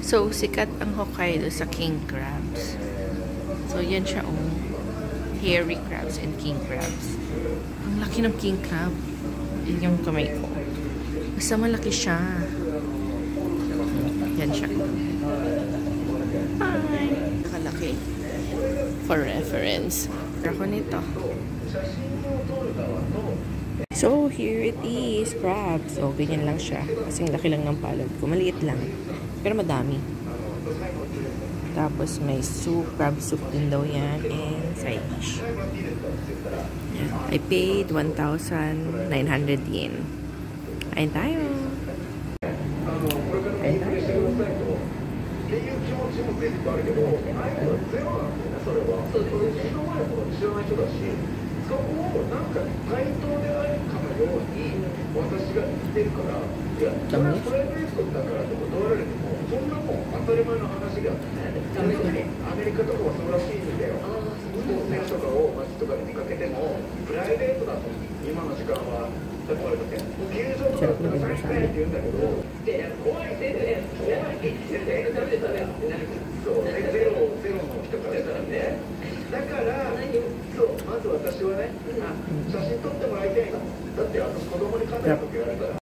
So, sikat ang Hokkaido sa king crabs. So, yan siya hairy crabs and king crabs. Ang laki ng king crab. Yun yung kamay ko. Basta malaki siya. Yan siya. Hi! Nakalaki. For reference. Ako nito. So, here it is. Crabs. O, ganyan lang siya. Kasing laki lang ng palad ko. Maliit lang. Pero madami. Tapos may soup. Crab soup din daw yan. And side dish. Yeah. I paid 1,900 yen. Kain tayo. Kain tayo. Sarap na binasal. Sarap.